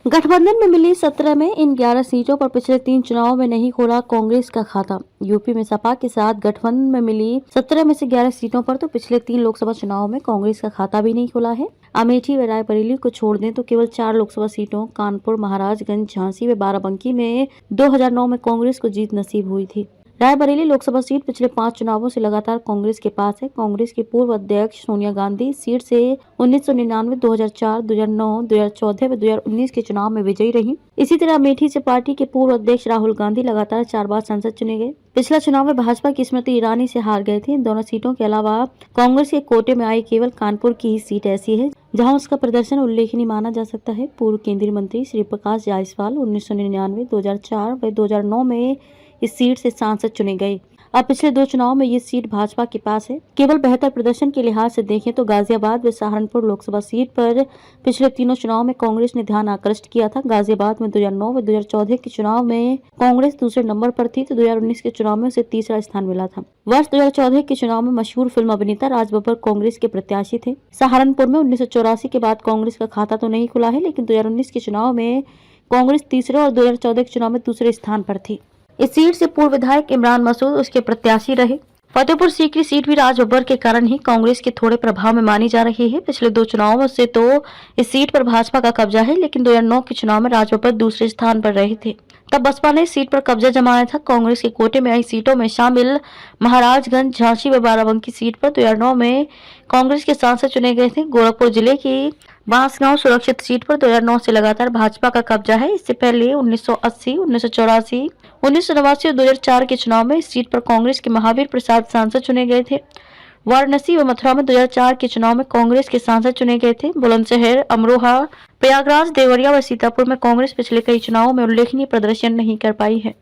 गठबंधन में मिली 17 में इन 11 सीटों पर पिछले 3 चुनावों में नहीं खोला कांग्रेस का खाता। यूपी में सपा के साथ गठबंधन में मिली 17 में से 11 सीटों पर तो पिछले 3 लोकसभा चुनावों में कांग्रेस का खाता भी नहीं खुला है। अमेठी व रायबरेली को छोड़ दें तो केवल 4 लोकसभा सीटों कानपुर, महाराजगंज, झांसी व बाराबंकी में 2009 में कांग्रेस को जीत नसीब हुई थी। रायबरेली लोकसभा सीट पिछले 5 चुनावों से लगातार कांग्रेस के पास है। कांग्रेस की पूर्व अध्यक्ष सोनिया गांधी सीट से 1999, 2004, 2009, 2014 व 2019 के चुनाव में विजयी रही। इसी तरह अमेठी से पार्टी के पूर्व अध्यक्ष राहुल गांधी लगातार 4 बार सांसद चुने गए। पिछला चुनाव में भाजपा की स्मृति ईरानी से हार गए थे। इन दोनों सीटों के अलावा कांग्रेस के कोटे में आई केवल कानपुर की ही सीट ऐसी है जहां उसका प्रदर्शन उल्लेखनीय माना जा सकता है। पूर्व केंद्रीय मंत्री श्री प्रकाश जायसवाल 1999, 2004 व 2009 में इस सीट से सांसद चुने गए। अब पिछले 2 चुनाव में ये सीट भाजपा के पास है। केवल बेहतर प्रदर्शन के लिहाज से देखें तो गाजियाबाद व सहारनपुर लोकसभा सीट पर पिछले तीनों चुनाव में कांग्रेस ने ध्यान आकृष्ट किया था। गाजियाबाद में 2009 व 2014 के चुनाव में कांग्रेस दूसरे नंबर पर थी तो 2019 के चुनाव में उसे तीसरा स्थान मिला था। वर्ष 2014 के चुनाव में मशहूर फिल्म अभिनेता राज बब्बर कांग्रेस के प्रत्याशी थे। सहारनपुर में 1984 के बाद कांग्रेस का खाता तो नहीं खुला है, लेकिन 2019 के चुनाव में कांग्रेस तीसरे और 2014 के चुनाव में दूसरे स्थान पर थी। इस सीट से पूर्व विधायक इमरान मसूद उसके प्रत्याशी रहे। फतेहपुर सीकरी सीट भी राज बब्बर के कारण ही कांग्रेस के थोड़े प्रभाव में मानी जा रही है। पिछले 2 चुनावों से तो इस सीट पर भाजपा का कब्जा है, लेकिन 2009 के चुनाव में राज बब्बर दूसरे स्थान पर रहे थे। तब बसपा ने इस सीट पर कब्जा जमाया था। कांग्रेस के कोटे में आई सीटों में शामिल महाराजगंज, झांसी व बाराबंकी सीट पर 2009 में कांग्रेस के सांसद चुने गए थे। गोरखपुर जिले की बांसगांव सुरक्षित सीट पर 2009 से लगातार भाजपा का कब्जा है। इससे पहले 1980, 1984, 1989 और 2004 के चुनाव में इस सीट पर कांग्रेस के महावीर प्रसाद सांसद चुने गए थे। वाराणसी व मथुरा में 2004 के चुनाव में कांग्रेस के सांसद चुने गए थे। बुलंदशहर, अमरोहा, प्रयागराज, देवरिया व सीतापुर में कांग्रेस पिछले कई चुनावों में उल्लेखनीय प्रदर्शन नहीं कर पाई है।